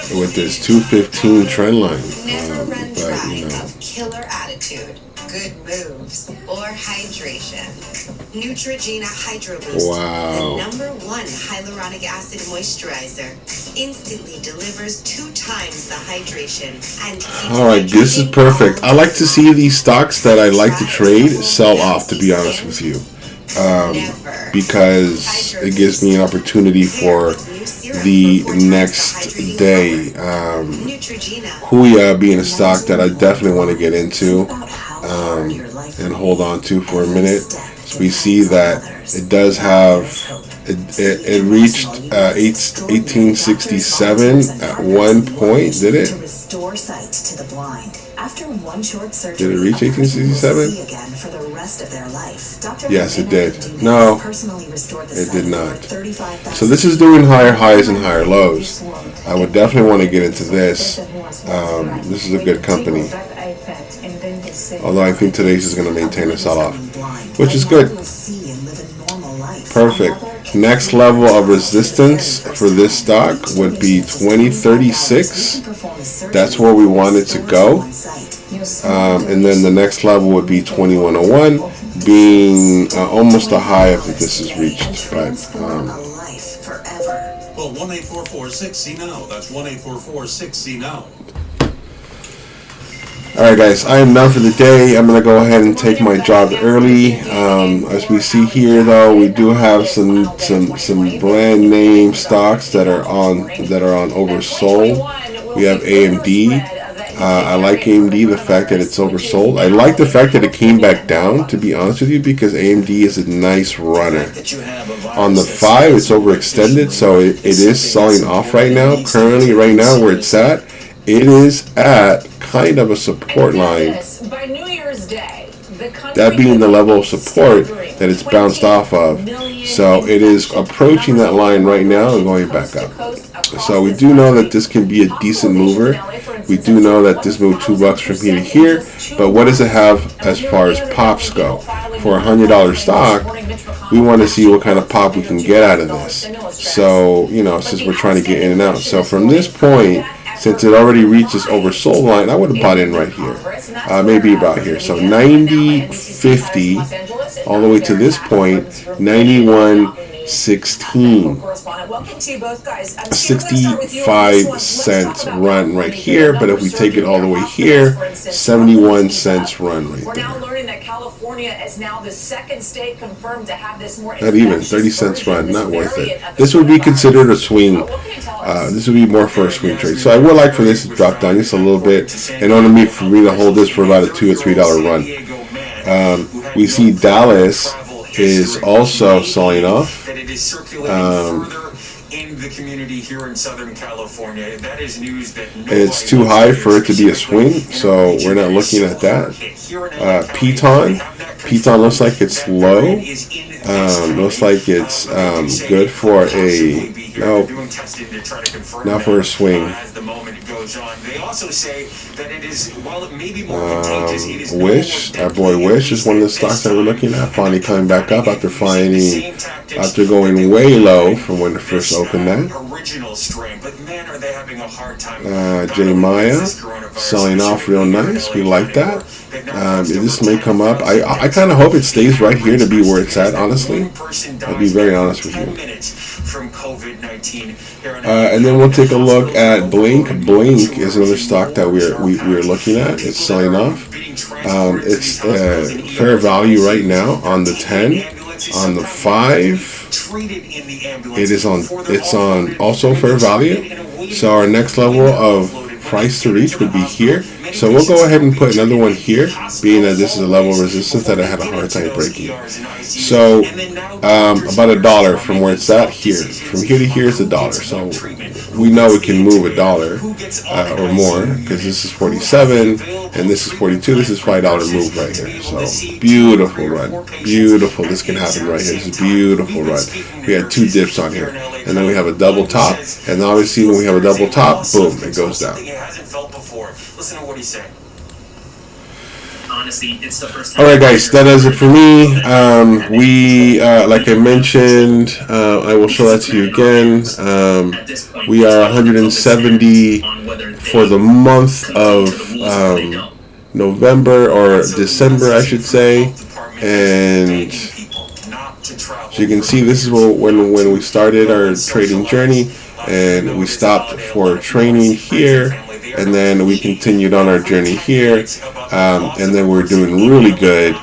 215 trend line. Never run dry. A killer attitude. Good moves. Or hydration. Neutrogena Hydro Boost, Wow. the #1 hyaluronic acid moisturizer, instantly delivers 2 times the hydration and keeps Alright, this is perfect. I like to see these stocks that I like to trade sell off, to be honest with you. Because it gives me an opportunity for the next day. Huya being a stock that I definitely want to get into and hold on to for a minute. So we see that it does have, it reached 1867 at one point, did it? Restore sight to the blind. After one short surgery, Did it reach 1867? see again for the rest of their life. Dr. Yes, it did. No, personally restored the it did sight not. for 35,000. So this is doing higher highs and higher lows. I would definitely want to get into this. This is a good company. Although I think today's is going to maintain a sell-off, which is good. Perfect. Next level of resistance for this stock would be 2036. That's where we want it to go. And then the next level would be 2101, being almost a high if this is reached. But Well, 1-844-6C now. That's 1-844-6C now. alright guys, I am done for the day. I'm going to go ahead and take my job early. As we see here though, we do have some brand name stocks that are on oversold. We have AMD. I like AMD, the fact that it's oversold. I like the fact that it came back down, to be honest with you, because AMD is a nice runner. On the 5, it's overextended, so it is selling off right now. Currently, right now, where it's at, it is at kind of a support line. That being the level of support that it's bounced off of. So it is approaching that line right now and going back up. So we do know that this can be a decent mover. We do know that this moved $2 from here to here. But what does it have as far as pops go? For a $100 stock, we want to see what kind of pop we can get out of this. So, you know, since we're trying to get in and out. So from this point, since it already reached this oversold line, I would have bought in right here. Maybe about here. So 90.50 all the way to this point, 91.16. 65 cents run right here, but if we take it all the way here, 71 cents run right there. Not even 30 cents run, not worth it. This would be considered a swing. This would be more for a swing trade. So I would like for this to drop down just a little bit in order for me to hold this for about a $2 or $3 run. We see Dallas is also selling off. In the community here in Southern California, that is news that it's too high for it to be a swing, so we're not looking at that. Piton looks like it's low. Looks like it's good for a not for a swing. They also say that it is, while it may be more contagious, it is Wish, our boy Wish is one of the stocks that we're looking at, finally coming back up after going way low from when it first opened that. J Maya selling off real nice. We like that. This may come up. I kind of hope it stays right here to be where it's at, honestly. I'll be very honest with you. And then we'll take a look at Blink. Blink is another stock that we're looking at. It's selling off. It's fair value right now on the 10, on the 5. It's on also fair value. So our next level of price to reach would be here. So we'll go ahead and put another one here, being that this is a level of resistance that I had a hard time breaking. So about $1 from where it's at here. From here to here is $1. So we know we can move $1 or more, because this is 47 and this is 42. This is $5 move right here. So beautiful run, beautiful. This can happen right here. This is a beautiful run. We had 2 dips on here, and then we have a double top, and obviously when we have a double top, boom, it goes down. Listen to what he's saying. Honestly, it's the first time. Alright guys, that does it for me. We, like I mentioned, I will show that to you again. We are 170 for the month of November or December, I should say, and so you can see this is when we started our trading journey, and we stopped for training here, and then we continued on our journey here, and then we're doing really good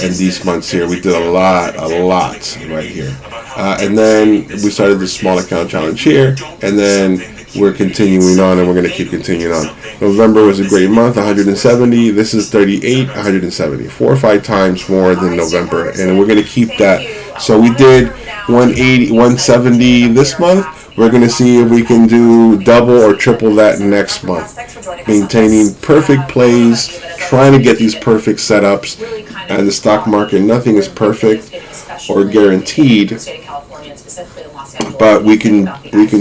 in these months here. We did a lot right here, and then we started the small account challenge here, and then we're continuing on, and we're going to keep continuing on. November was a great month, 170. This is 38, 170. 4 or 5 times more than November, and we're going to keep that. So we did 180, 170 this month. We're going to see if we can do double or triple that next month. Maintaining perfect plays, trying to get these perfect setups. And the stock market, nothing is perfect or guaranteed, but we can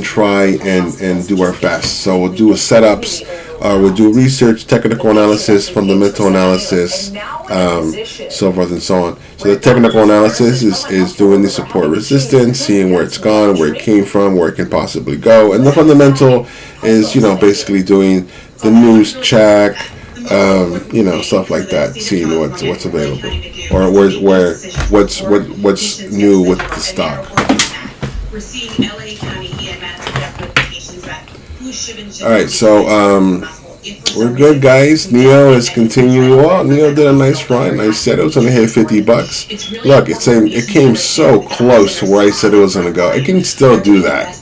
try and do our best. So we'll do setups, we'll do research, technical analysis, fundamental analysis, so forth and so on. So the technical analysis is doing the support resistance, seeing where it's gone, where it came from, where it can possibly go, and the fundamental is, you know, basically doing the news check, you know, stuff like that, seeing what's available or what's new with the stock. All right, so we're good, guys. Neo is continuing. Well, Neo did a nice run. I said it was going to hit $50. Look, it came so close to where I said it was going to go. It can still do that.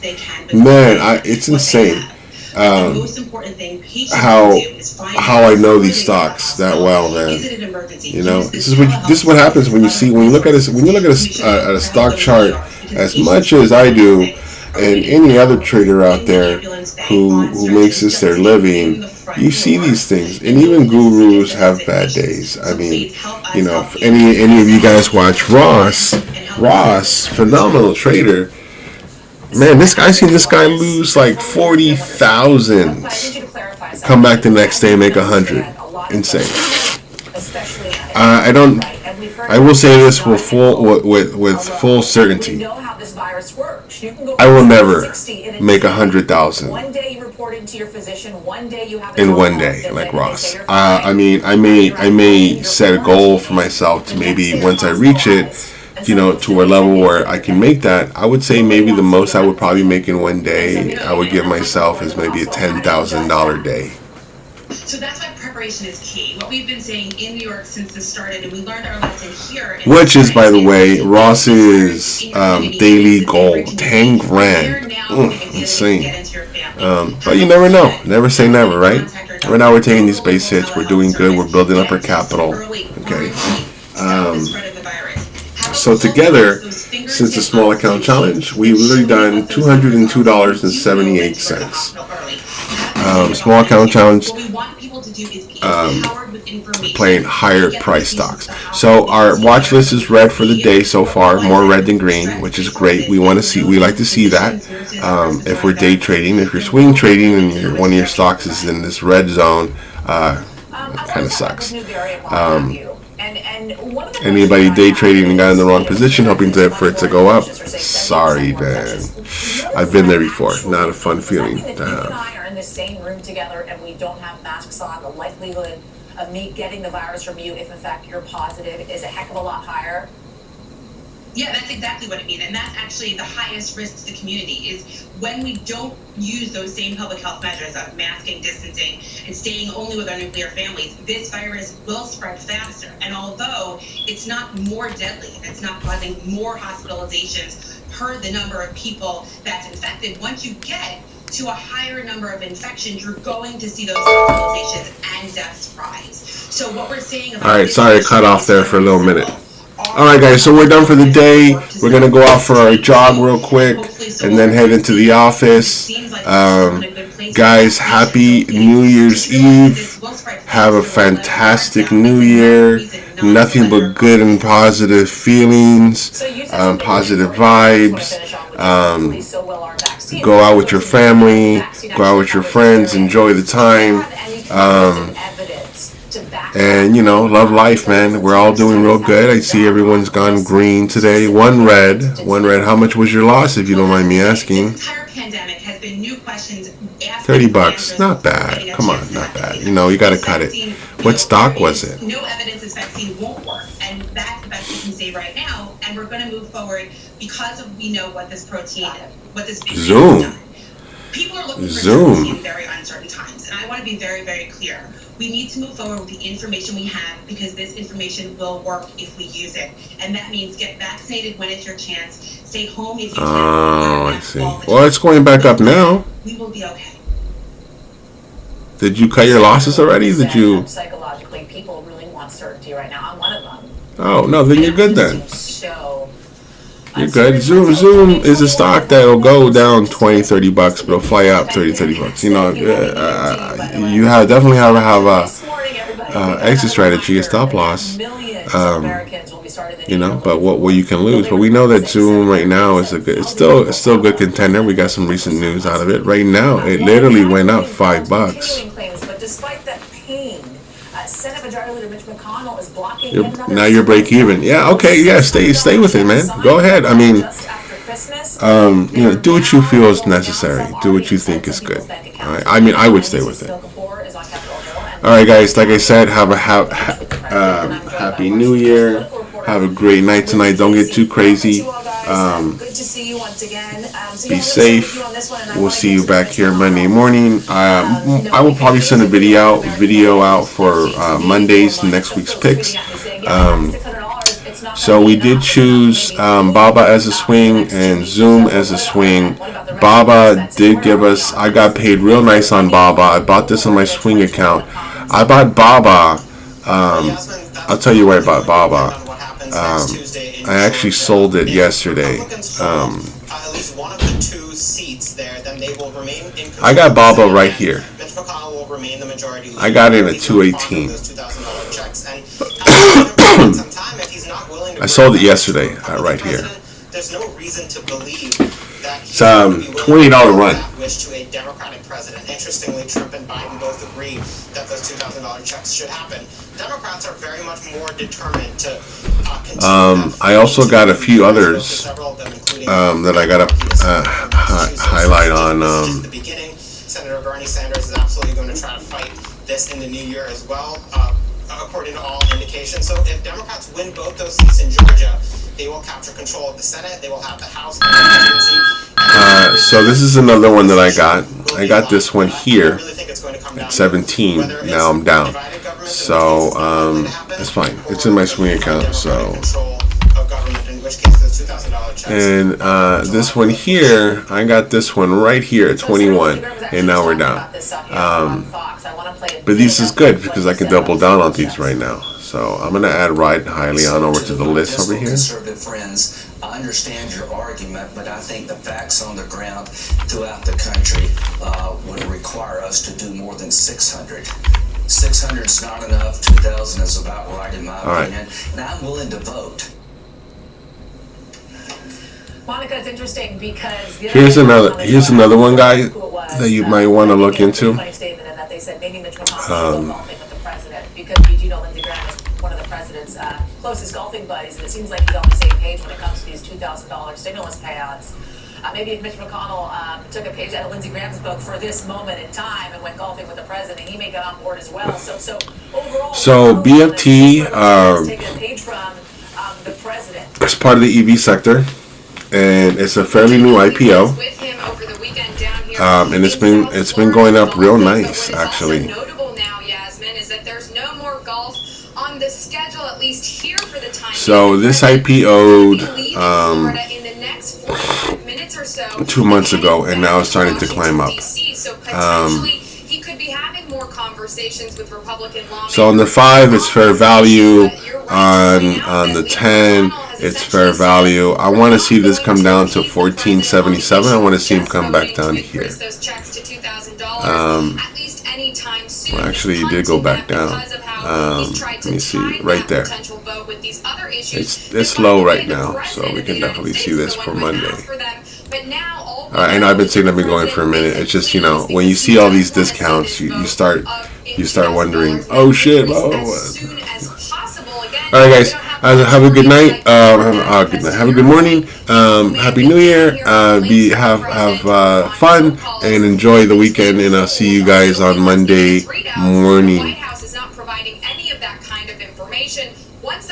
Man, it's insane. How I know these stocks that well, man. You know, this is what happens when you look at a stock chart as much as I do, and any other trader out there who makes this their living. You see these things, and even gurus have bad days. I mean, you know, if any of you guys watch Ross, phenomenal trader. Man, I seen this guy lose like 40,000, come back the next day and make 100. Insane. I will say this with full certainty. I will never make 100,000 in one day like Ross. I mean, I may set a goal for myself to maybe once I reach it, you know, to a level where I can make that. I would say maybe the most I would probably make in one day, I would give myself is maybe a $10,000 day. So that's why preparation is key. What we've been saying in New York since this started, and we learned our lesson here. Which is, by the way, Ross's daily goal, 10 grand. Insane. But you never know. Never say never, right? Right now we're taking these base hits. We're doing good. We're building up our capital. Okay. So together, since the small account challenge, we've really done $202.78. Small account challenge, playing higher price stocks. So our watch list is red for the day so far, more red than green, which is great. We like to see that. If we're day trading, if you're swing trading and one of your stocks is in this red zone, kind of sucks. Anybody day trading and got in the wrong position, hoping for it to go up, sorry, man. I've been there before. Not a fun feeling to have. In the same room together and we don't have masks on, the likelihood of me getting the virus from you, if in fact you're positive, is a heck of a lot higher. Yeah, that's exactly what it means. And that's actually the highest risk to the community is when we don't use those same public health measures of masking, distancing, and staying only with our nuclear families, this virus will spread faster. And although it's not more deadly, it's not causing more hospitalizations per the number of people that's infected, once you get to a higher number of infections, you're going to see those hospitalizations and deaths rise. So what we're saying about... All right, sorry I cut off there for a little minute. All right, guys, so we're done for the day. We're going to go out for our jog real quick and then head into the office. Guys, happy New Year's Eve. Have a fantastic New Year. Nothing but good and positive feelings, positive vibes. Go out with your family, go out with your friends, enjoy the time, and you know, love life, man. We're all doing real good. I see everyone's gone green today. One red. How much was your loss, if you don't mind me asking? The entire pandemic has been new questions asked. $30, not bad. Come on, not bad. You know, you got to cut it. What stock was it? No evidence this vaccine won't work, and that's the best we can say right now. And we're going to move forward because we know what this protein, what this vaccine Zoom. has done. People are looking for Zoom. certainty in very uncertain times, and I want to be very, very clear. We need to move forward with the information we have because this information will work if we use it, and that means get vaccinated when it's your chance. Stay home if you can. Oh, I see. Well, it's going back up now. We will be okay. Did you cut your losses already? Did you? Psychologically, people really want certainty right now. I'm one of them. Oh no, then you're good then. So You're good. Zoom is a stock that'll go down $20-30, but it'll fly up $30-30. You know, you definitely have a exit strategy, a stop loss. You know, but what you can lose. But we know that Zoom right now is it's still a good contender. We got some recent news out of it. Right now, it literally went up $5. But despite that pain, Senate Majority Leader Mitch McConnell is blocking Now you're break even. Yeah, okay, yeah, stay with it, man. Go ahead. I mean, you know, do what you feel is necessary. Do what you think is good. All right. I mean, I would stay with it. All right, guys. Like I said, have a happy New Year. Have a great night tonight. Don't get too crazy. Be safe. We'll see you back here Monday morning. I will probably send a video out for Monday's next week's picks. So we did choose Baba as a swing and Zoom as a swing. Baba did give us. I got paid real nice on Baba. I bought this on my swing account. I bought Baba. I'll tell you why I bought Baba. I actually sold it yesterday. I got Baba right here. I got it at 218. I sold it yesterday, right here. It's $20 run. Interestingly, Trump and Biden both agree that those $2,000 checks should happen. Democrats are very much more determined to I also got a few others that I got to highlight on. Senator Bernie Sanders is absolutely going to try to fight this in the new year as well, according to all indications. So if Democrats win both those seats in Georgia, they will capture control of the Senate. They will have the House and the presidency. So this is another one that I got. I got this one here at 17. Now I'm down. So it's fine. It's in my swing account. So and this one here, I got this one right here at 21, and now we're down. But this is good because I can double down on these right now. So I'm going to add Ride Highly on over to the list over here. Conservative friends, I understand your argument, but I think the facts on the ground throughout the country would require us to do more than 600. 600 is not enough. 2,000 is about right in my opinion, and I'm willing to vote. Monica, it's interesting because here's another one, guy, that you might want to look into. They said maybe Mitch McConnell will go golfing with the president because we do know Lindsey Graham is one of the president's closest golfing buddies, and it seems like he's on the same page when it comes to these $2,000 stimulus payouts. Maybe if Mitch McConnell took a page out of Lindsey Graham's book for this moment in time and went golfing with the president, he may get on board as well. So overall, BFT taking a page from the president. It's part of the EV sector, and it's a fairly new IPO. And it's been going up real nice, actually. Notable now, Yasmin, is that there's no more golf on the schedule, at least here for the time. So this IPO'd in the next 45 minutes or so 2 months ago, and now it's starting to climb up. So potentially he could be having more conversations with Republican lawmakers. So on the 5, it's fair value. On the 10, it's fair value. I want to see this come down to 14.77. I want to see him come back down to here. Well, actually, he did go back down. Let me see, right there. It's low right now, so we can definitely see this for Monday. I know I've been saying I've been going for a minute. It's just, you know, when you see all these discounts, you start wondering, oh shit, oh. All right, guys. Have a good night. Good night. Have a good morning. Happy New Year. Have fun and enjoy the weekend. And I'll see you guys on Monday morning. The White House is not providing any of that kind of information. Once the